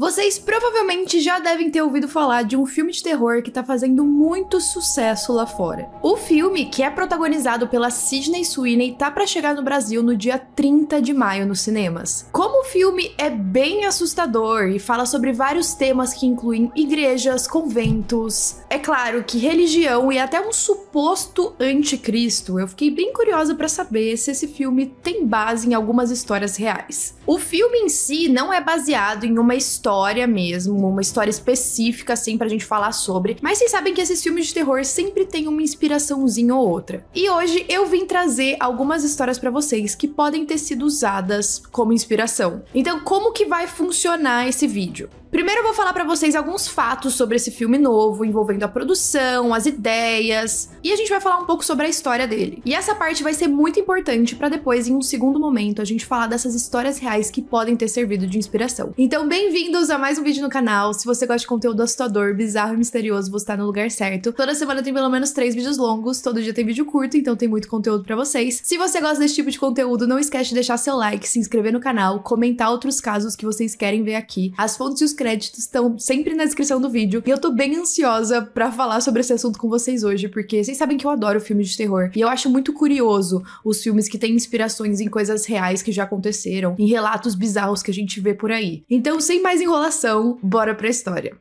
Vocês provavelmente já devem ter ouvido falar de um filme de terror que tá fazendo muito sucesso lá fora. O filme, que é protagonizado pela Sydney Sweeney, tá pra chegar no Brasil no dia 30 de maio nos cinemas. Como o filme é bem assustador e fala sobre vários temas que incluem igrejas, conventos, é claro que religião e até um suposto anticristo, eu fiquei bem curiosa pra saber se esse filme tem base em algumas histórias reais. O filme em si não é baseado em uma história mesmo, uma história específica assim pra gente falar sobre, mas vocês sabem que esses filmes de terror sempre tem uma inspiraçãozinha ou outra. E hoje eu vim trazer algumas histórias pra vocês que podem ter sido usadas como inspiração. Então, como que vai funcionar esse vídeo? Primeiro eu vou falar pra vocês alguns fatos sobre esse filme novo, envolvendo a produção, as ideias, e a gente vai falar um pouco sobre a história dele. E essa parte vai ser muito importante pra depois, em um segundo momento, a gente falar dessas histórias reais que podem ter servido de inspiração. Então, bem-vindos a mais um vídeo no canal. Se você gosta de conteúdo assustador, bizarro e misterioso, você tá no lugar certo. Toda semana tem pelo menos 3 vídeos longos, todo dia tem vídeo curto, então tem muito conteúdo pra vocês. Se você gosta desse tipo de conteúdo, não esquece de deixar seu like, se inscrever no canal, comentar outros casos que vocês querem ver aqui. As fontes e os créditos estão sempre na descrição do vídeo. E eu tô bem ansiosa pra falar sobre esse assunto com vocês hoje, porque vocês sabem que eu adoro filmes de terror. E eu acho muito curioso os filmes que têm inspirações em coisas reais que já aconteceram, em relatos bizarros que a gente vê por aí. Então, sem mais enrolação, bora pra história.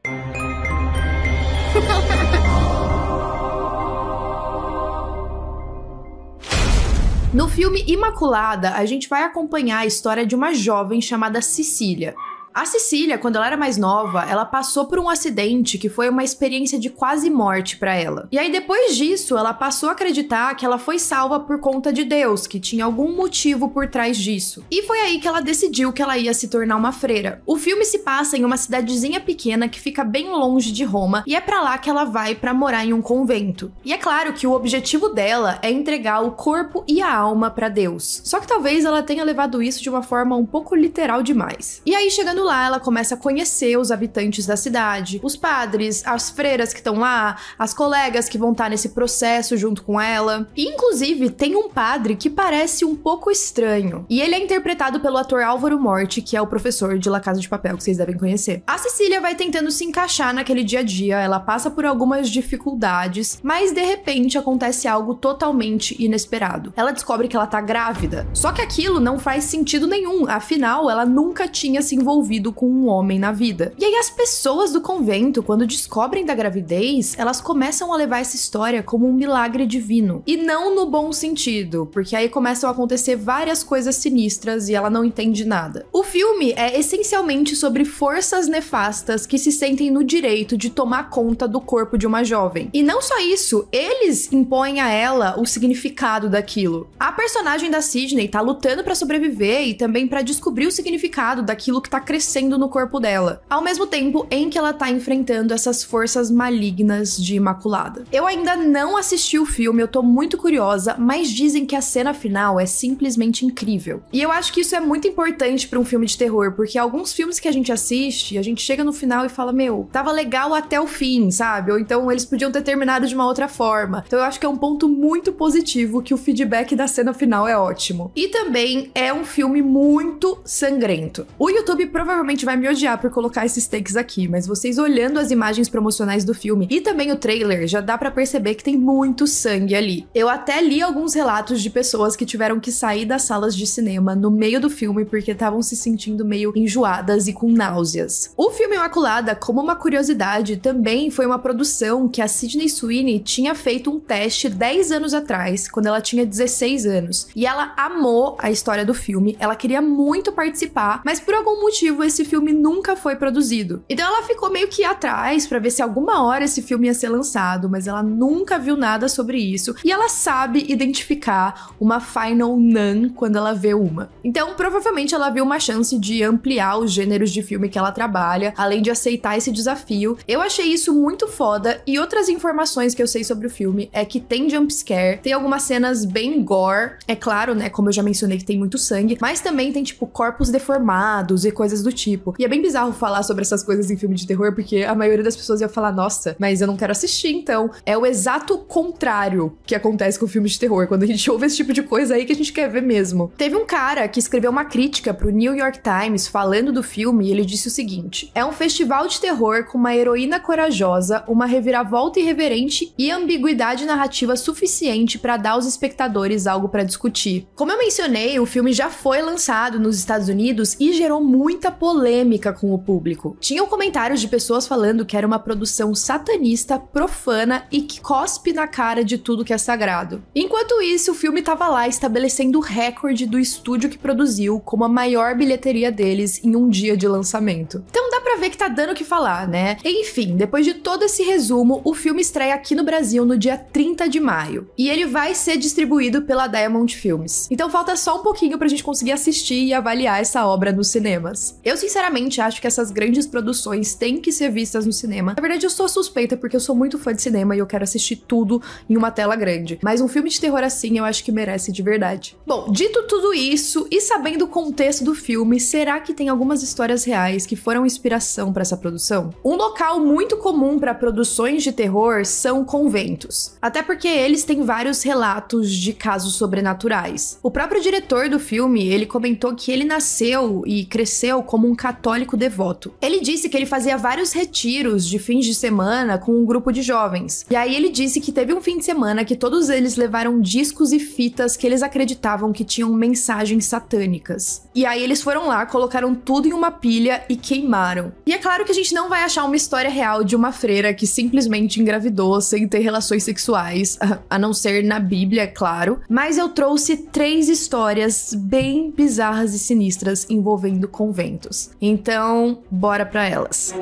No filme Imaculada, a gente vai acompanhar a história de uma jovem chamada Cecília. A Cecília, quando ela era mais nova, ela passou por um acidente que foi uma experiência de quase morte pra ela. E aí depois disso, ela passou a acreditar que ela foi salva por conta de Deus, que tinha algum motivo por trás disso. E foi aí que ela decidiu que ela ia se tornar uma freira. O filme se passa em uma cidadezinha pequena que fica bem longe de Roma, e é pra lá que ela vai pra morar em um convento. E é claro que o objetivo dela é entregar o corpo e a alma pra Deus. Só que talvez ela tenha levado isso de uma forma um pouco literal demais. E aí, chegando lá, ela começa a conhecer os habitantes da cidade, os padres, as freiras que estão lá, as colegas que vão estar nesse processo junto com ela. E, inclusive, tem um padre que parece um pouco estranho. E ele é interpretado pelo ator Álvaro Morte, que é o professor de La Casa de Papel, que vocês devem conhecer. A Cecília vai tentando se encaixar naquele dia a dia, ela passa por algumas dificuldades, mas de repente acontece algo totalmente inesperado. Ela descobre que ela tá grávida. Só que aquilo não faz sentido nenhum, afinal, ela nunca tinha se envolvido com um homem na vida. E aí as pessoas do convento, quando descobrem da gravidez, elas começam a levar essa história como um milagre divino. E não no bom sentido, porque aí começam a acontecer várias coisas sinistras e ela não entende nada. O filme é essencialmente sobre forças nefastas que se sentem no direito de tomar conta do corpo de uma jovem. E não só isso, eles impõem a ela o significado daquilo. A personagem da Sydney tá lutando pra sobreviver e também pra descobrir o significado daquilo que tá crescendo no corpo dela, ao mesmo tempo em que ela tá enfrentando essas forças malignas de Imaculada. Eu ainda não assisti o filme, eu tô muito curiosa, mas dizem que a cena final é simplesmente incrível. E eu acho que isso é muito importante pra um filme de terror, porque alguns filmes que a gente assiste, a gente chega no final e fala, meu, tava legal até o fim, sabe? Ou então eles podiam ter terminado de uma outra forma. Então eu acho que é um ponto muito positivo que o feedback da cena final é ótimo. E também é um filme muito sangrento. O YouTube provavelmente vai me odiar por colocar esses takes aqui, mas vocês olhando as imagens promocionais do filme e também o trailer, já dá pra perceber que tem muito sangue ali. Eu até li alguns relatos de pessoas que tiveram que sair das salas de cinema no meio do filme porque estavam se sentindo meio enjoadas e com náuseas. O filme Imaculada, como uma curiosidade, também foi uma produção que a Sydney Sweeney tinha feito um teste 10 anos atrás, quando ela tinha 16 anos. E ela amou a história do filme, ela queria muito participar, mas por algum motivo esse filme nunca foi produzido. Então ela ficou meio que atrás pra ver se alguma hora esse filme ia ser lançado, mas ela nunca viu nada sobre isso e ela sabe identificar uma final nun quando ela vê uma. Então provavelmente ela viu uma chance de ampliar os gêneros de filme que ela trabalha, além de aceitar esse desafio. Eu achei isso muito foda e outras informações que eu sei sobre o filme é que tem jumpscare, tem algumas cenas bem gore, é claro, né, como eu já mencionei que tem muito sangue, mas também tem tipo corpos deformados e coisas do tipo. E é bem bizarro falar sobre essas coisas em filme de terror, porque a maioria das pessoas ia falar, nossa, mas eu não quero assistir, então. É o exato contrário que acontece com filme de terror. Quando a gente ouve esse tipo de coisa aí que a gente quer ver mesmo. Teve um cara que escreveu uma crítica pro New York Times falando do filme e ele disse o seguinte: é um festival de terror com uma heroína corajosa, uma reviravolta irreverente e ambiguidade narrativa suficiente para dar aos espectadores algo para discutir. Como eu mencionei, o filme já foi lançado nos Estados Unidos e gerou muita polêmica com o público. Tinham comentários de pessoas falando que era uma produção satanista, profana e que cospe na cara de tudo que é sagrado. Enquanto isso, o filme tava lá estabelecendo o recorde do estúdio que produziu como a maior bilheteria deles em um dia de lançamento. Então dá pra ver que tá dando o que falar, né? Enfim, depois de todo esse resumo, o filme estreia aqui no Brasil no dia 30 de maio. E ele vai ser distribuído pela Diamond Films. Então falta só um pouquinho pra gente conseguir assistir e avaliar essa obra nos cinemas. Eu sinceramente acho que essas grandes produções têm que ser vistas no cinema. Na verdade eu sou suspeita porque eu sou muito fã de cinema e eu quero assistir tudo em uma tela grande. Mas um filme de terror assim eu acho que merece de verdade. Bom, dito tudo isso e sabendo o contexto do filme, será que tem algumas histórias reais que foram inspiração para essa produção? Um local muito comum para produções de terror são conventos. Até porque eles têm vários relatos de casos sobrenaturais. O próprio diretor do filme, ele comentou que ele nasceu e cresceu como um católico devoto. Ele disse que ele fazia vários retiros de fins de semana com um grupo de jovens. E aí ele disse que teve um fim de semana que todos eles levaram discos e fitas que eles acreditavam que tinham mensagens satânicas. E aí eles foram lá, colocaram tudo em uma pilha e queimaram. E é claro que a gente não vai achar uma história real de uma freira que simplesmente engravidou sem ter relações sexuais, a não ser na Bíblia, é claro. Mas eu trouxe 3 histórias bem bizarras e sinistras envolvendo conventos. Então, bora pra elas.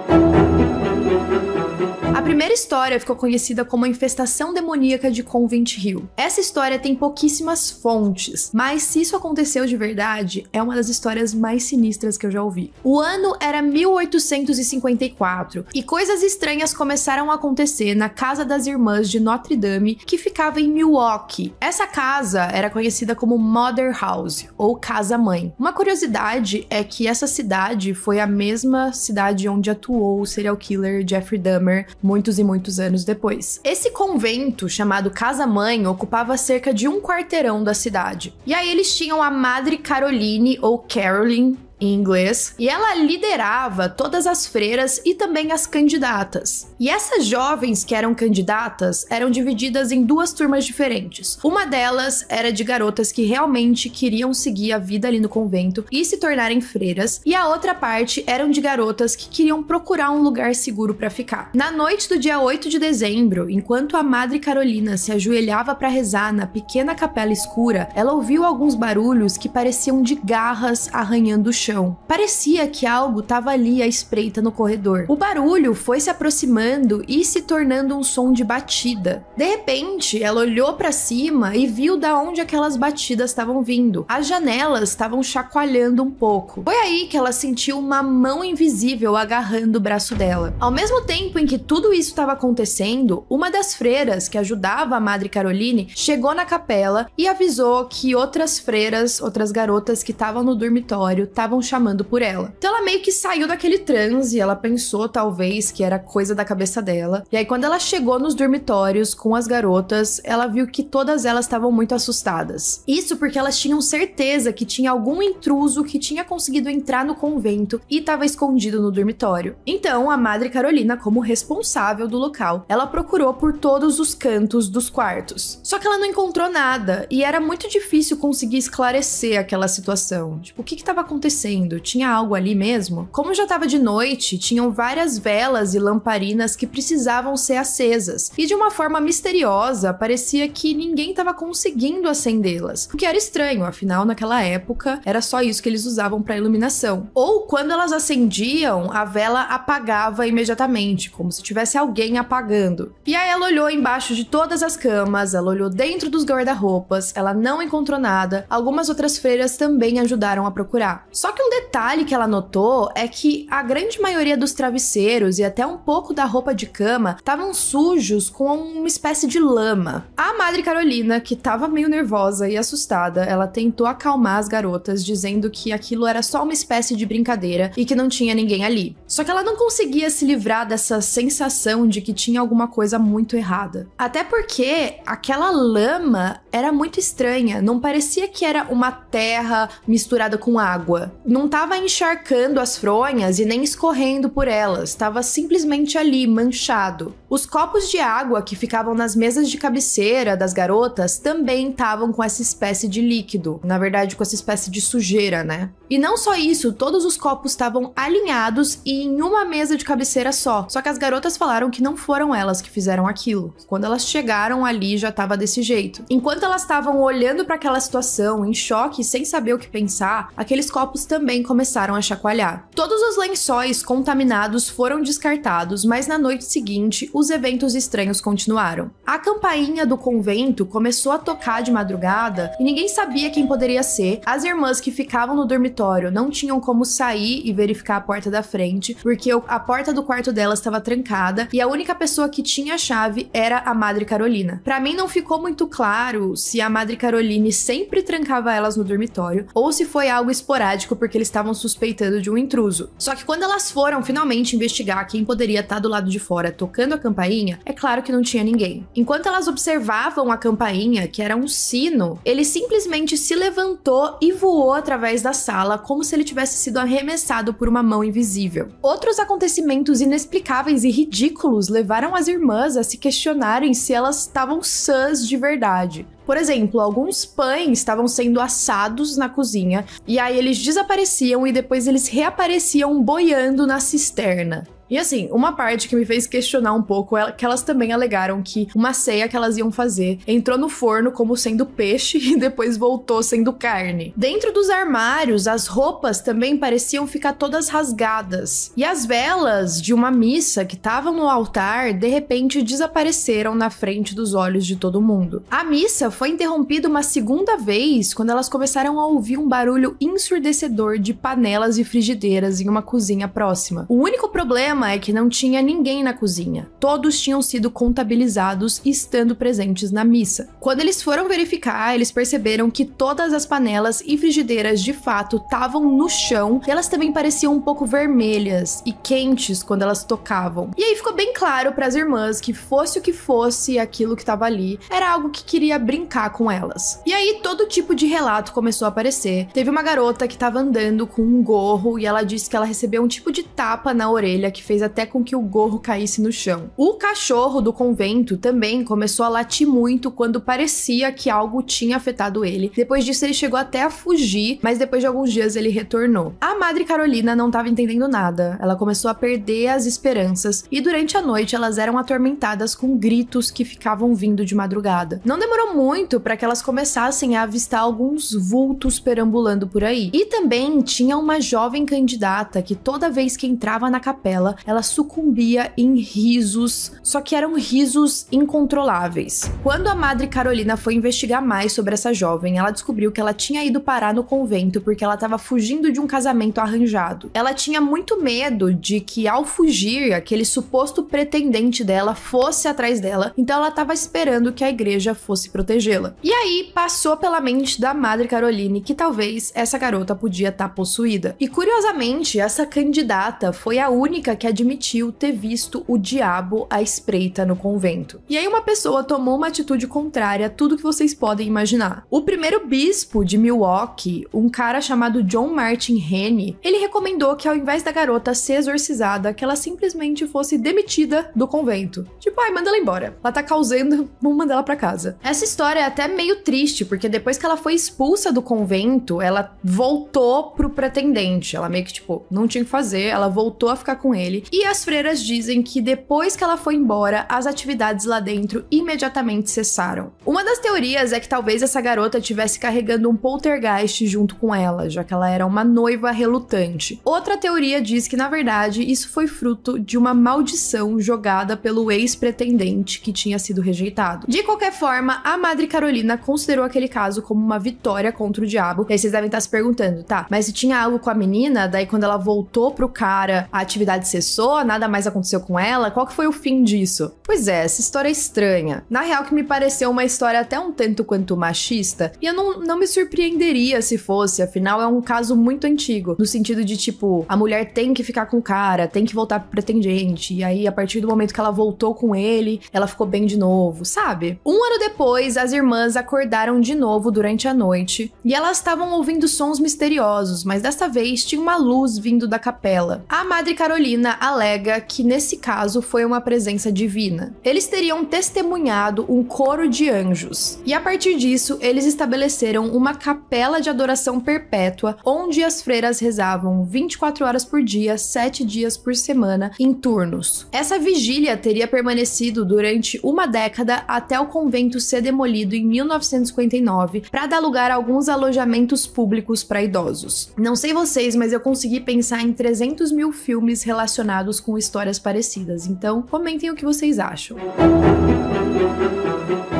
A primeira história ficou conhecida como a infestação demoníaca de Convent Hill. Essa história tem pouquíssimas fontes, mas se isso aconteceu de verdade, é uma das histórias mais sinistras que eu já ouvi. O ano era 1854 e coisas estranhas começaram a acontecer na Casa das Irmãs de Notre Dame, que ficava em Milwaukee. Essa casa era conhecida como Mother House, ou Casa Mãe. Uma curiosidade é que essa cidade foi a mesma cidade onde atuou o serial killer Jeffrey Dahmer muitos e muitos anos depois. Esse convento, chamado Casa Mãe, ocupava cerca de um quarteirão da cidade. E aí eles tinham a Madre Caroline, ou Caroline, em inglês, e ela liderava todas as freiras e também as candidatas. E essas jovens que eram candidatas eram divididas em 2 turmas diferentes. Uma delas era de garotas que realmente queriam seguir a vida ali no convento e se tornarem freiras, e a outra parte eram de garotas que queriam procurar um lugar seguro para ficar. Na noite do dia 8 de dezembro, enquanto a Madre Carolina se ajoelhava para rezar na pequena capela escura, ela ouviu alguns barulhos que pareciam de garras arranhando o chão. Parecia que algo estava ali à espreita no corredor. O barulho foi se aproximando e se tornando um som de batida. De repente, ela olhou para cima e viu da onde aquelas batidas estavam vindo. As janelas estavam chacoalhando um pouco. Foi aí que ela sentiu uma mão invisível agarrando o braço dela. Ao mesmo tempo em que tudo isso estava acontecendo, uma das freiras que ajudava a Madre Caroline chegou na capela e avisou que outras freiras, outras garotas que estavam no dormitório, estavam chamando por ela. Então ela meio que saiu daquele transe, ela pensou talvez que era coisa da cabeça dela. E aí quando ela chegou nos dormitórios com as garotas, ela viu que todas elas estavam muito assustadas. Isso porque elas tinham certeza que tinha algum intruso que tinha conseguido entrar no convento e estava escondido no dormitório. Então a Madre Carolina, como responsável do local, ela procurou por todos os cantos dos quartos. Só que ela não encontrou nada e era muito difícil conseguir esclarecer aquela situação. Tipo, o que estava acontecendo? Tinha algo ali mesmo? Como já estava de noite, tinham várias velas e lamparinas que precisavam ser acesas. E de uma forma misteriosa, parecia que ninguém estava conseguindo acendê-las. O que era estranho, afinal, naquela época, era só isso que eles usavam para iluminação. Ou, quando elas acendiam, a vela apagava imediatamente, como se tivesse alguém apagando. E aí ela olhou embaixo de todas as camas, ela olhou dentro dos guarda-roupas, ela não encontrou nada. Algumas outras freiras também ajudaram a procurar. Só Só que um detalhe que ela notou é que a grande maioria dos travesseiros e até um pouco da roupa de cama estavam sujos com uma espécie de lama. A Madre Carolina, que estava meio nervosa e assustada, ela tentou acalmar as garotas, dizendo que aquilo era só uma espécie de brincadeira e que não tinha ninguém ali. Só que ela não conseguia se livrar dessa sensação de que tinha alguma coisa muito errada. Até porque aquela lama era muito estranha, não parecia que era uma terra misturada com água. Não estava encharcando as fronhas e nem escorrendo por elas, estava simplesmente ali, manchado. Os copos de água que ficavam nas mesas de cabeceira das garotas também estavam com essa espécie de líquido, na verdade com essa espécie de sujeira, né? E não só isso, todos os copos estavam alinhados e em uma mesa de cabeceira só que as garotas falaram que não foram elas que fizeram aquilo. Quando elas chegaram ali já estava desse jeito. Enquanto elas estavam olhando para aquela situação em choque, sem saber o que pensar, aqueles copos também começaram a chacoalhar. Todos os lençóis contaminados foram descartados, mas na noite seguinte, os eventos estranhos continuaram. A campainha do convento começou a tocar de madrugada e ninguém sabia quem poderia ser. As irmãs que ficavam no dormitório não tinham como sair e verificar a porta da frente, porque a porta do quarto delas estava trancada e a única pessoa que tinha a chave era a Madre Carolina. Pra mim não ficou muito claro se a Madre Caroline sempre trancava elas no dormitório ou se foi algo esporádico porque eles estavam suspeitando de um intruso. Só que quando elas foram finalmente investigar quem poderia estar do lado de fora tocando a campainha, é claro que não tinha ninguém. Enquanto elas observavam a campainha, que era um sino, ele simplesmente se levantou e voou através da sala como se ele tivesse sido arremessado por uma mão invisível. Outros acontecimentos inexplicáveis e ridículos levaram as irmãs a se questionarem se elas estavam sãs de verdade. Por exemplo, alguns pães estavam sendo assados na cozinha e aí eles desapareciam e depois eles reapareciam boiando na cisterna. E assim, uma parte que me fez questionar um pouco é que elas também alegaram que uma ceia que elas iam fazer entrou no forno como sendo peixe e depois voltou sendo carne. Dentro dos armários, as roupas também pareciam ficar todas rasgadas. E as velas de uma missa que estavam no altar, de repente desapareceram na frente dos olhos de todo mundo. A missa foi interrompida uma segunda vez quando elas começaram a ouvir um barulho ensurdecedor de panelas e frigideiras em uma cozinha próxima. O único problema é que não tinha ninguém na cozinha. Todos tinham sido contabilizados estando presentes na missa. Quando eles foram verificar, eles perceberam que todas as panelas e frigideiras de fato estavam no chão e elas também pareciam um pouco vermelhas e quentes quando elas tocavam. E aí ficou bem claro para as irmãs que fosse o que fosse aquilo que estava ali, era algo que queria brincar com elas. E aí todo tipo de relato começou a aparecer. Teve uma garota que estava andando com um gorro e ela disse que ela recebeu um tipo de tapa na orelha que fez até com que o gorro caísse no chão. O cachorro do convento também começou a latir muito quando parecia que algo tinha afetado ele. Depois disso ele chegou até a fugir, mas depois de alguns dias ele retornou. A Madre Carolina não estava entendendo nada. Ela começou a perder as esperanças e durante a noite elas eram atormentadas com gritos que ficavam vindo de madrugada. Não demorou muito para que elas começassem a avistar alguns vultos perambulando por aí. E também tinha uma jovem candidata que toda vez que entrava na capela, ela sucumbia em risos, só que eram risos incontroláveis. Quando a Madre Carolina foi investigar mais sobre essa jovem, ela descobriu que ela tinha ido parar no convento porque ela estava fugindo de um casamento arranjado. Ela tinha muito medo de que, ao fugir, aquele suposto pretendente dela fosse atrás dela, então ela estava esperando que a igreja fosse protegê-la. E aí passou pela mente da Madre Caroline que talvez essa garota podia estar possuída. E curiosamente, essa candidata foi a única que admitiu ter visto o diabo à espreita no convento. E aí uma pessoa tomou uma atitude contrária a tudo que vocês podem imaginar. O primeiro bispo de Milwaukee, um cara chamado John Martin Henne, ele recomendou que ao invés da garota ser exorcizada, que ela simplesmente fosse demitida do convento. Tipo, ai, manda ela embora. Ela tá causando, vamos mandar ela pra casa. Essa história é até meio triste, porque depois que ela foi expulsa do convento, ela voltou pro pretendente. Ela meio que, tipo, não tinha o que fazer, ela voltou a ficar com ele. ele, e as freiras dizem que depois que ela foi embora, as atividades lá dentro imediatamente cessaram. Uma das teorias é que talvez essa garota estivesse carregando um poltergeist junto com ela, já que ela era uma noiva relutante. Outra teoria diz que, na verdade, isso foi fruto de uma maldição jogada pelo ex-pretendente que tinha sido rejeitado. De qualquer forma, a Madre Carolina considerou aquele caso como uma vitória contra o diabo. E aí vocês devem estar se perguntando, tá, mas se tinha algo com a menina, daí quando ela voltou pro cara, a atividade cessou, nada mais aconteceu com ela, qual que foi o fim disso? Pois é, essa história é estranha. Na real, que me pareceu uma história até um tanto quanto machista, e eu não me surpreenderia se fosse, afinal é um caso muito antigo, no sentido de, tipo, a mulher tem que ficar com o cara, tem que voltar pro pretendente, e aí a partir do momento que ela voltou com ele, ela ficou bem de novo, sabe? Um ano depois, as irmãs acordaram de novo durante a noite, e elas estavam ouvindo sons misteriosos, mas dessa vez tinha uma luz vindo da capela. A Madre Carolina alega que nesse caso foi uma presença divina. Eles teriam testemunhado um coro de anjos, e a partir disso eles estabeleceram uma capela de adoração perpétua, onde as freiras rezavam 24 horas por dia, 7 dias por semana, em turnos. Essa vigília teria permanecido durante uma década até o convento ser demolido em 1959 para dar lugar a alguns alojamentos públicos para idosos. Não sei vocês, mas eu consegui pensar em 300 mil filmes relacionados com histórias parecidas, então comentem o que vocês acham.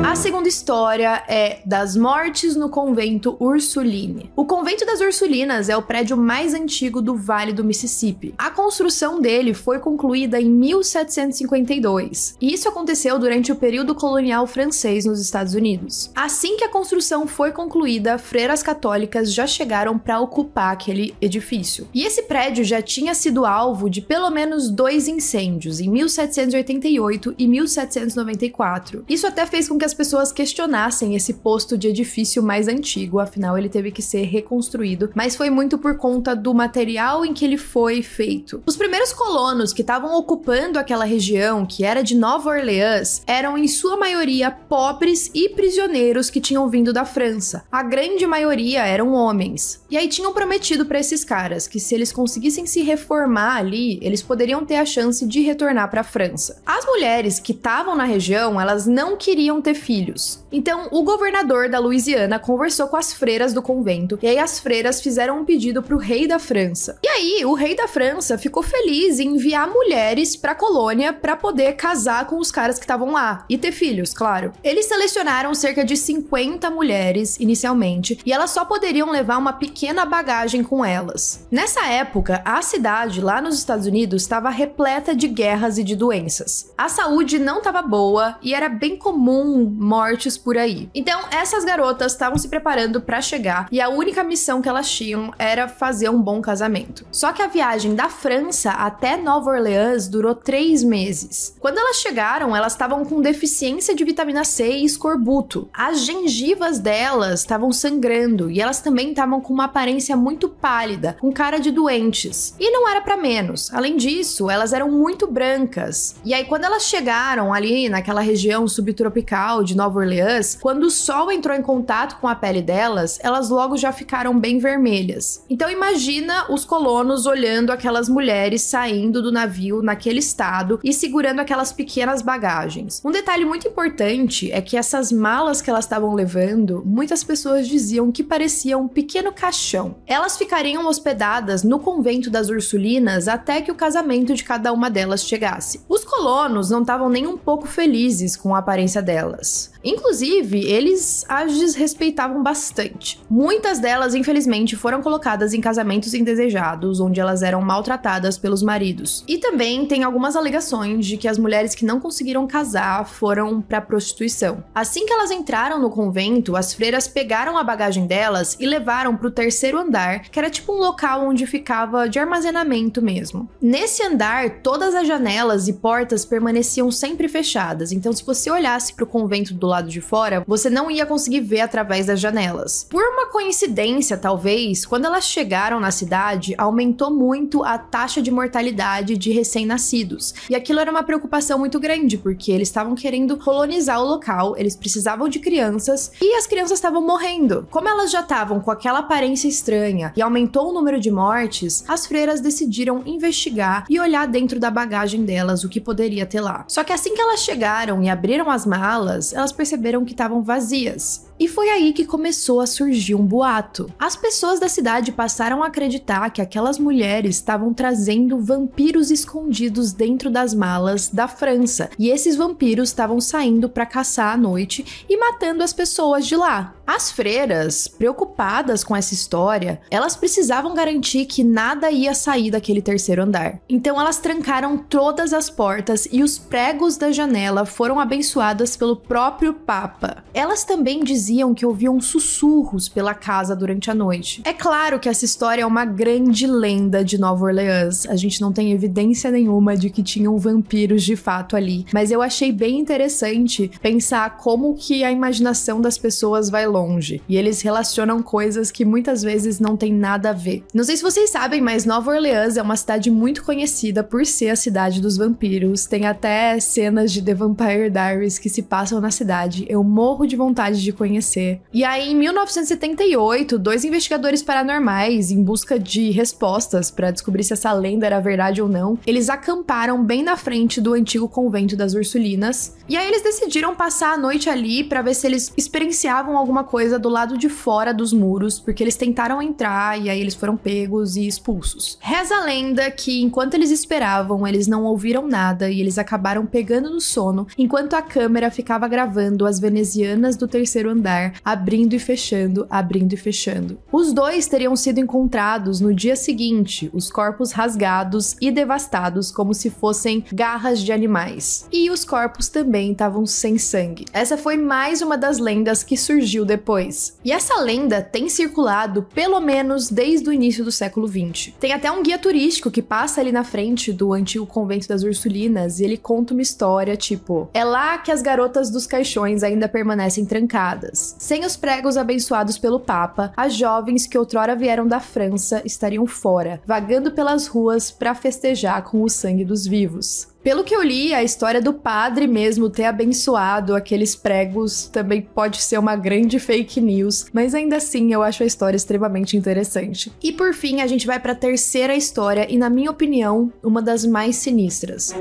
A segunda história é das mortes no convento Ursuline. O convento das Ursulinas é o prédio mais antigo do Vale do Mississippi. A construção dele foi concluída em 1752, e isso aconteceu durante o período colonial francês nos Estados Unidos. Assim que a construção foi concluída, freiras católicas já chegaram para ocupar aquele edifício. E esse prédio já tinha sido alvo de pelo menos 2 incêndios, em 1788 e 1794. Isso até fez com que as pessoas questionassem esse posto de edifício mais antigo, afinal ele teve que ser reconstruído, mas foi muito por conta do material em que ele foi feito. Os primeiros colonos que estavam ocupando aquela região, que era de Nova Orleans, eram em sua maioria pobres e prisioneiros que tinham vindo da França. A grande maioria eram homens. E aí tinham prometido para esses caras que se eles conseguissem se reformar ali, eles poderiam ter a chance de retornar para a França. As mulheres que estavam na região, elas não queriam ter filhos. Então, o governador da Louisiana conversou com as freiras do convento, e aí as freiras fizeram um pedido pro rei da França. E aí, o rei da França ficou feliz em enviar mulheres pra colônia pra poder casar com os caras que estavam lá, e ter filhos, claro. Eles selecionaram cerca de 50 mulheres, inicialmente, e elas só poderiam levar uma pequena bagagem com elas. Nessa época, a cidade, lá nos Estados Unidos, estava repleta de guerras e de doenças. A saúde não estava boa, e era bem comum mortes por aí. Então, essas garotas estavam se preparando para chegar e a única missão que elas tinham era fazer um bom casamento. Só que a viagem da França até Nova Orleans durou 3 meses. Quando elas chegaram, elas estavam com deficiência de vitamina C e escorbuto. As gengivas delas estavam sangrando e elas também estavam com uma aparência muito pálida, com cara de doentes. E não era para menos. Além disso, elas eram muito brancas. E aí, quando elas chegaram ali naquela região subtropical de Nova Orleans, quando o sol entrou em contato com a pele delas, elas logo já ficaram bem vermelhas. Então imagina os colonos olhando aquelas mulheres saindo do navio naquele estado e segurando aquelas pequenas bagagens. Um detalhe muito importante é que essas malas que elas estavam levando, muitas pessoas diziam que parecia um pequeno caixão. Elas ficariam hospedadas no convento das Ursulinas até que o casamento de cada uma delas chegasse. Os colonos não estavam nem um pouco felizes com a aparência delas. Inclusive, eles as desrespeitavam bastante. Muitas delas, infelizmente, foram colocadas em casamentos indesejados, onde elas eram maltratadas pelos maridos. E também tem algumas alegações de que as mulheres que não conseguiram casar foram para prostituição. Assim que elas entraram no convento, as freiras pegaram a bagagem delas e levaram para o 3º andar, que era tipo um local onde ficava de armazenamento mesmo. Nesse andar, todas as janelas e portas portas permaneciam sempre fechadas, então se você olhasse para o convento do lado de fora, você não ia conseguir ver através das janelas. Por uma coincidência, talvez, quando elas chegaram na cidade, aumentou muito a taxa de mortalidade de recém-nascidos. E aquilo era uma preocupação muito grande, porque eles estavam querendo colonizar o local, eles precisavam de crianças, e as crianças estavam morrendo. Como elas já estavam com aquela aparência estranha e aumentou o número de mortes, as freiras decidiram investigar e olhar dentro da bagagem delas o que poderia ter lá. Só que assim que elas chegaram e abriram as malas, elas perceberam que estavam vazias. E foi aí que começou a surgir um boato. As pessoas da cidade passaram a acreditar que aquelas mulheres estavam trazendo vampiros escondidos dentro das malas da França. E esses vampiros estavam saindo para caçar à noite e matando as pessoas de lá. As freiras, preocupadas com essa história, elas precisavam garantir que nada ia sair daquele terceiro andar. Então elas trancaram todas as portas e os pregos da janela foram abençoadas pelo próprio Papa. Elas também diziam que ouviam sussurros pela casa durante a noite. É claro que essa história é uma grande lenda de Nova Orleans. A gente não tem evidência nenhuma de que tinham vampiros de fato ali, mas eu achei bem interessante pensar como que a imaginação das pessoas vai longe. E eles relacionam coisas que muitas vezes não tem nada a ver. Não sei se vocês sabem, mas Nova Orleans é uma cidade muito conhecida por ser a cidade dos vampiros. Tem até cenas de The Vampire Diaries que se passam na cidade. Eu morro de vontade de conhecer. E aí, em 1978, dois investigadores paranormais, em busca de respostas para descobrir se essa lenda era verdade ou não, eles acamparam bem na frente do antigo convento das Ursulinas. E aí eles decidiram passar a noite ali para ver se eles experienciavam alguma coisa do lado de fora dos muros, porque eles tentaram entrar e aí eles foram pegos e expulsos. Reza a lenda que enquanto eles esperavam, eles não ouviram nada e eles acabaram pegando no sono, enquanto a câmera ficava gravando as venezianas do terceiro andar, abrindo e fechando, abrindo e fechando. Os dois teriam sido encontrados no dia seguinte, os corpos rasgados e devastados como se fossem garras de animais. E os corpos também estavam sem sangue. Essa foi mais uma das lendas que surgiu depois. E essa lenda tem circulado pelo menos desde o início do século XX. Tem até um guia turístico que passa ali na frente do antigo convento das Ursulinas e ele conta uma história tipo: é lá que as garotas dos caixões ainda permanecem trancadas. Sem os pregos abençoados pelo Papa, as jovens que outrora vieram da França estariam fora, vagando pelas ruas para festejar com o sangue dos vivos. Pelo que eu li, a história do padre mesmo ter abençoado aqueles pregos também pode ser uma grande fake news, mas ainda assim eu acho a história extremamente interessante. E por fim, a gente vai para a terceira história e, na minha opinião, uma das mais sinistras.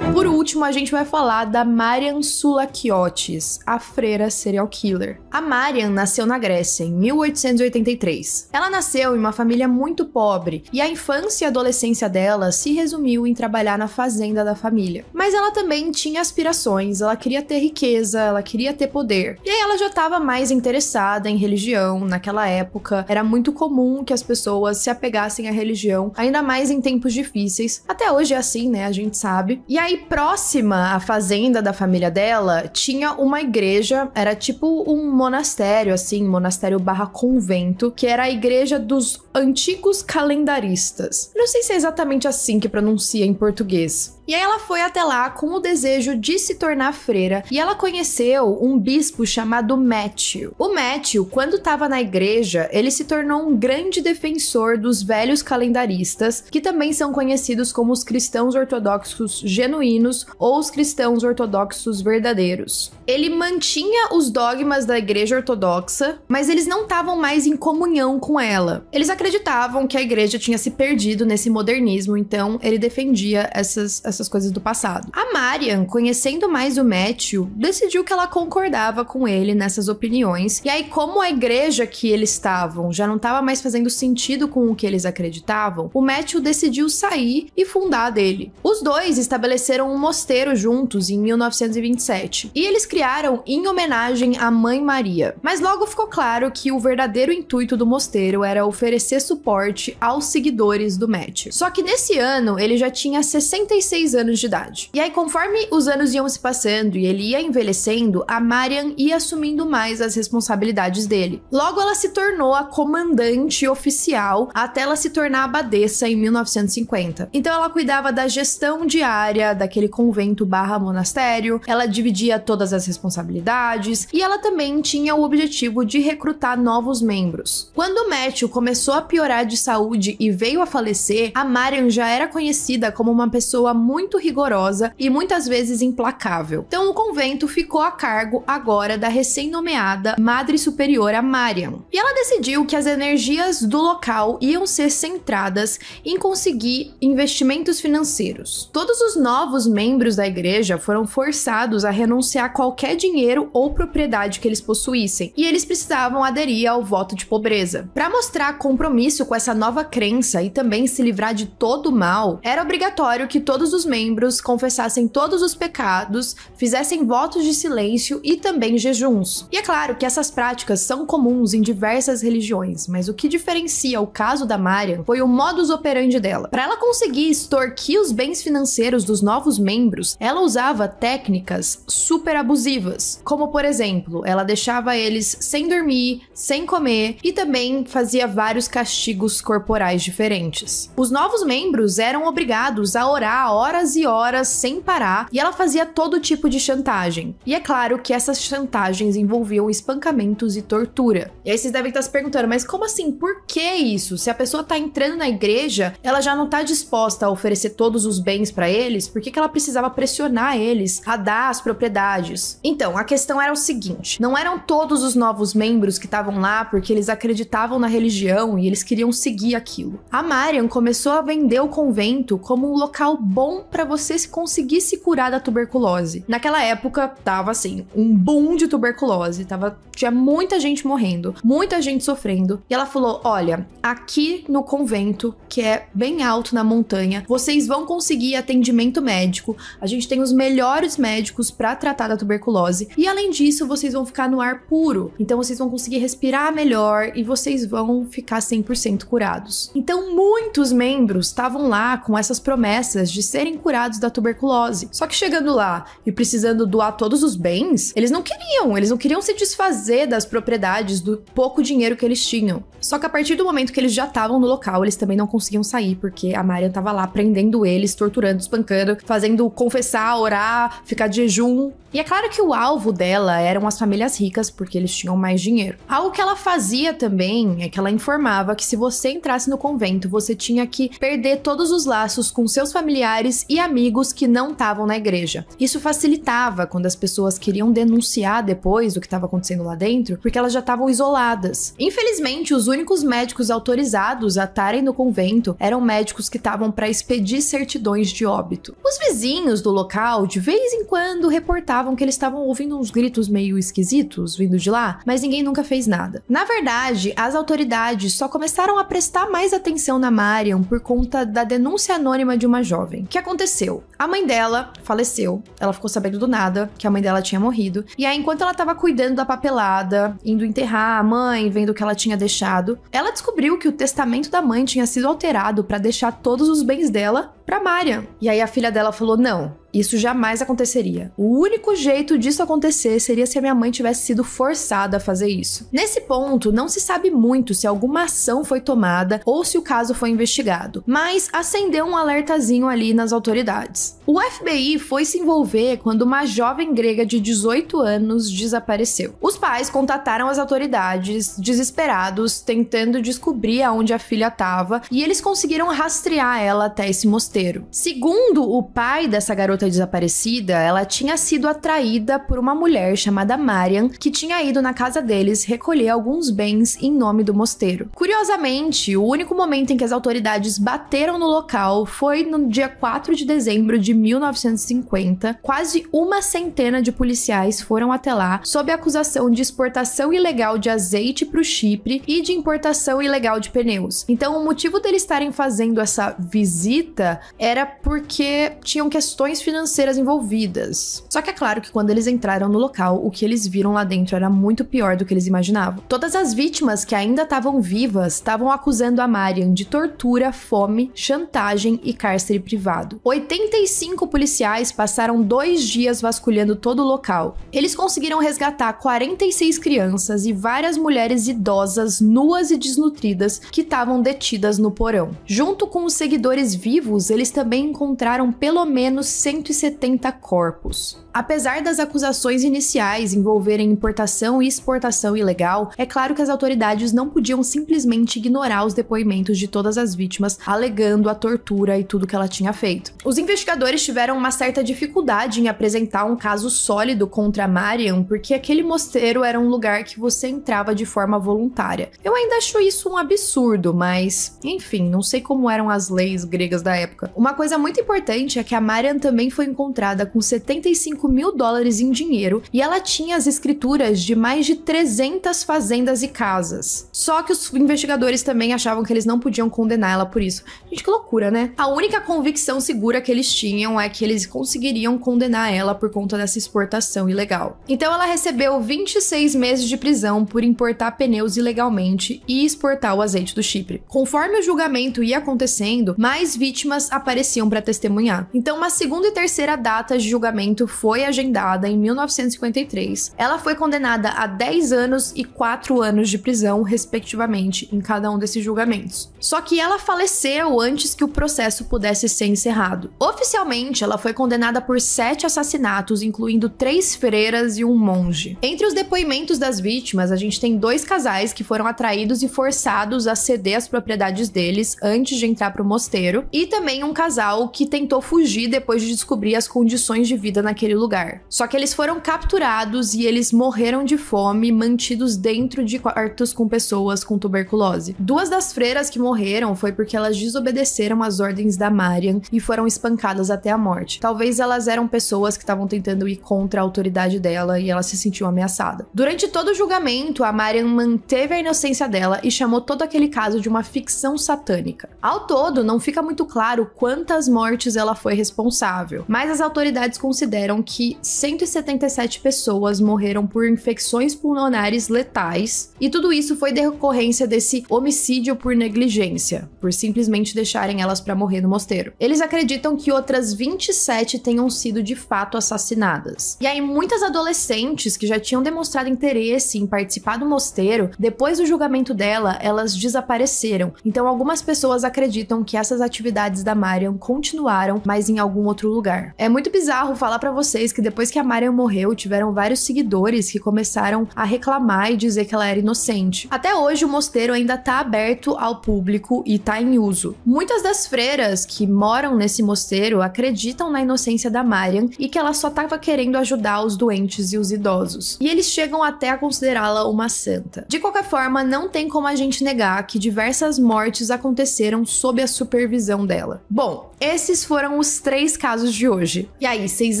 Por último, a gente vai falar da Marian Soulakiotis, a freira serial killer. A Marian nasceu na Grécia, em 1883. Ela nasceu em uma família muito pobre, e a infância e adolescência dela se resumiu em trabalhar na fazenda da família. Mas ela também tinha aspirações, ela queria ter riqueza, ela queria ter poder. E aí ela já estava mais interessada em religião. Naquela época, era muito comum que as pessoas se apegassem à religião, ainda mais em tempos difíceis. Até hoje é assim, né? A gente sabe. E aí, próxima à fazenda da família dela, tinha uma igreja, era tipo um monastério, assim, monastério barra convento, que era a igreja dos antigos calendaristas. Não sei se é exatamente assim que pronuncia em português. E aí ela foi até lá com o desejo de se tornar freira e ela conheceu um bispo chamado Matthew. O Matthew, quando estava na igreja, ele se tornou um grande defensor dos velhos calendaristas, que também são conhecidos como os cristãos ortodoxos genuínos ou os cristãos ortodoxos verdadeiros. Ele mantinha os dogmas da igreja ortodoxa, mas eles não estavam mais em comunhão com ela. Eles acreditavam que a igreja tinha se perdido nesse modernismo, então ele defendia essas coisas do passado. A Marian, conhecendo mais o Matthew, decidiu que ela concordava com ele nessas opiniões, e aí como a igreja que eles estavam já não estava mais fazendo sentido com o que eles acreditavam, o Matthew decidiu sair e fundar a dele. Os dois estabeleceram um mosteiro juntos em 1927. E eles criaram em homenagem à Mãe Maria. Mas logo ficou claro que o verdadeiro intuito do mosteiro era oferecer suporte aos seguidores do Matthew. Só que nesse ano ele já tinha 66 anos de idade. E aí, conforme os anos iam se passando e ele ia envelhecendo, a Marian ia assumindo mais as responsabilidades dele. Logo, ela se tornou a comandante oficial até ela se tornar abadesa em 1950. Então ela cuidava da gestão diária daquele convento barra monastério, ela dividia todas as responsabilidades e ela também tinha o objetivo de recrutar novos membros. Quando o Matthew começou a piorar de saúde e veio a falecer, a Marian já era conhecida como uma pessoa muito rigorosa e muitas vezes implacável. Então o convento ficou a cargo agora da recém-nomeada Madre Superiora Marian. E ela decidiu que as energias do local iam ser centradas em conseguir investimentos financeiros. Todos os novos membros da igreja foram forçados a renunciar a qualquer dinheiro ou propriedade que eles possuíssem, e eles precisavam aderir ao voto de pobreza. Para mostrar compromisso com essa nova crença e também se livrar de todo o mal, era obrigatório que todos os membros confessassem todos os pecados, fizessem votos de silêncio e também jejuns. E é claro que essas práticas são comuns em diversas religiões, mas o que diferencia o caso da Marian foi o modus operandi dela. Para ela conseguir extorquir os bens financeiros dos novos membros, ela usava técnicas super abusivas, como por exemplo, ela deixava eles sem dormir, sem comer e também fazia vários castigos corporais diferentes. Os novos membros eram obrigados a orar horas e horas sem parar e ela fazia todo tipo de chantagem. E é claro que essas chantagens envolviam espancamentos e tortura. E aí vocês devem estar se perguntando, mas como assim? Por que isso? Se a pessoa tá entrando na igreja, ela já não tá disposta a oferecer todos os bens para eles, por que ela precisava pressionar eles a dar as propriedades? Então, a questão era o seguinte, não eram todos os novos membros que estavam lá porque eles acreditavam na religião e eles queriam seguir aquilo. A Marian começou a vender o convento como um local bom para você conseguir se curar da tuberculose. Naquela época, tava assim, um boom de tuberculose, tinha muita gente morrendo, muita gente sofrendo, e ela falou, olha, aqui no convento, que é bem alto na montanha, vocês vão conseguir atendimento médico, a gente tem os melhores médicos para tratar da tuberculose, e além disso, vocês vão ficar no ar puro, então vocês vão conseguir respirar melhor e vocês vão ficar 100% curados. Então muitos membros estavam lá com essas promessas de serem curados da tuberculose, só que chegando lá e precisando doar todos os bens, eles não queriam se desfazer das propriedades, do pouco dinheiro que eles tinham. Só que a partir do momento que eles já estavam no local, eles também não conseguiam sair, porque a Marian tava lá prendendo eles, torturando, espancando, fazendo confessar, orar, ficar de jejum. E é claro que o alvo dela eram as famílias ricas, porque eles tinham mais dinheiro. Algo que ela fazia também é que ela informava que se você entrasse no convento, você tinha que perder todos os laços com seus familiares e amigos que não estavam na igreja. Isso facilitava quando as pessoas queriam denunciar depois o que estava acontecendo lá dentro, porque elas já estavam isoladas. Infelizmente, os únicos médicos autorizados a estarem no convento eram médicos que estavam para expedir certidões de óbito. Os vizinhos do local, de vez em quando, reportavam que eles estavam ouvindo uns gritos meio esquisitos vindo de lá, mas ninguém nunca fez nada. Na verdade, as autoridades só começaram a prestar mais atenção na Marian por conta da denúncia anônima de uma jovem. O que aconteceu? A mãe dela faleceu, ela ficou sabendo do nada que a mãe dela tinha morrido, e aí enquanto ela estava cuidando da papelada, indo enterrar a mãe, vendo o que ela tinha deixado, ela descobriu que o testamento da mãe tinha sido alterado para deixar todos os bens dela para Marian. E aí a filha dela falou, não, isso jamais aconteceria. O único jeito disso acontecer seria se a minha mãe tivesse sido forçada a fazer isso. Nesse ponto, não se sabe muito se alguma ação foi tomada ou se o caso foi investigado, mas acendeu um alertazinho ali nas autoridades. O FBI foi se envolver quando uma jovem grega de 18 anos desapareceu. Os pais contataram as autoridades, desesperados, tentando descobrir aonde a filha estava, e eles conseguiram rastrear ela até esse mosteiro. Segundo o pai dessa garota desaparecida, ela tinha sido atraída por uma mulher chamada Marian, que tinha ido na casa deles recolher alguns bens em nome do mosteiro. Curiosamente, o único momento em que as autoridades bateram no local foi no dia 4 de dezembro de 1950. Quase uma centena de policiais foram até lá sob a acusação de exportação ilegal de azeite para o Chipre e de importação ilegal de pneus. Então, o motivo deles estarem fazendo essa visita era porque tinham questões financeiras envolvidas. Só que é claro que quando eles entraram no local, o que eles viram lá dentro era muito pior do que eles imaginavam. Todas as vítimas que ainda estavam vivas estavam acusando a Marian de tortura, fome, chantagem e cárcere privado. 85 policiais passaram 2 dias vasculhando todo o local. Eles conseguiram resgatar 46 crianças e várias mulheres idosas, nuas e desnutridas, que estavam detidas no porão. Junto com os seguidores vivos, eles também encontraram pelo menos 170 corpos. Apesar das acusações iniciais envolverem importação e exportação ilegal, é claro que as autoridades não podiam simplesmente ignorar os depoimentos de todas as vítimas, alegando a tortura e tudo que ela tinha feito. Os investigadores tiveram uma certa dificuldade em apresentar um caso sólido contra a Marian, porque aquele mosteiro era um lugar que você entrava de forma voluntária. Eu ainda acho isso um absurdo, mas, enfim, não sei como eram as leis gregas da época. Uma coisa muito importante é que a Marian também foi encontrada com 75 mil dólares em dinheiro e ela tinha as escrituras de mais de 300 fazendas e casas. Só que os investigadores também achavam que eles não podiam condenar ela por isso. Gente, que loucura, né? A única convicção segura que eles tinham é que eles conseguiriam condenar ela por conta dessa exportação ilegal. Então ela recebeu 26 meses de prisão por importar pneus ilegalmente e exportar o azeite do Chipre. Conforme o julgamento ia acontecendo, mais vítimas apareciam para testemunhar. Então uma segunda e terceira data de julgamento foi agendada em 1953. Ela foi condenada a 10 anos e 4 anos de prisão, respectivamente, em cada um desses julgamentos. Só que ela faleceu antes que o processo pudesse ser encerrado. Oficialmente, ela foi condenada por 7 assassinatos, incluindo 3 freiras e um monge. Entre os depoimentos das vítimas, a gente tem 2 casais que foram atraídos e forçados a ceder as propriedades deles antes de entrar para o mosteiro, e também um casal que tentou fugir depois de descobrir as condições de vida naquele lugar. Só que eles foram capturados e eles morreram de fome, mantidos dentro de quartos com pessoas com tuberculose. 2 das freiras que morreram foi porque elas desobedeceram às ordens da Marian e foram espancadas até a morte. Talvez elas eram pessoas que estavam tentando ir contra a autoridade dela e ela se sentiu ameaçada. Durante todo o julgamento, a Marian manteve a inocência dela e chamou todo aquele caso de uma ficção satânica. Ao todo, não fica muito claro quantas mortes ela foi responsável, mas as autoridades consideram que 177 pessoas morreram por infecções pulmonares letais, e tudo isso foi decorrência desse homicídio por negligência, por simplesmente deixarem elas para morrer no mosteiro. Eles acreditam que outras 27 tenham sido de fato assassinadas. E aí muitas adolescentes que já tinham demonstrado interesse em participar do mosteiro, depois do julgamento dela, elas desapareceram. Então algumas pessoas acreditam que essas atividades da Marian continuaram, mas em algum outro lugar. É muito bizarro falar pra vocês que depois que a Marian morreu, tiveram vários seguidores que começaram a reclamar e dizer que ela era inocente. Até hoje o mosteiro ainda tá aberto ao público e tá em uso. Muitas das freiras que moram nesse mosteiro acreditam na inocência da Marian e que ela só tava querendo ajudar os doentes e os idosos. E eles chegam até a considerá-la uma santa. De qualquer forma, não tem como a gente negar que diversas mortes aconteceram sob a supervisão dela. Bom, esses foram os 3 casos de hoje. E aí, vocês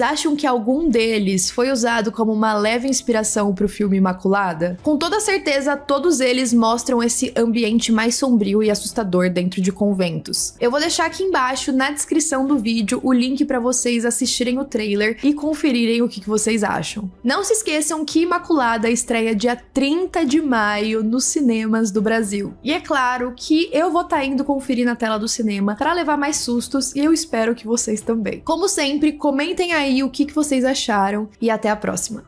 acham que algum deles foi usado como uma leve inspiração pro filme Imaculada? Com toda certeza, todos eles mostram esse ambiente mais sombrio e assustador dentro de conventos. Eu vou deixar aqui embaixo, na descrição do vídeo, o link para vocês assistirem o trailer e conferirem o que vocês acham. Não se esqueçam que Imaculada estreia dia 30 de maio nos cinemas do Brasil. E é claro que eu vou estar indo conferir na tela do cinema para levar mais sustos e eu espero que vocês também. Como sempre, comentem aí o que vocês acharam e até a próxima.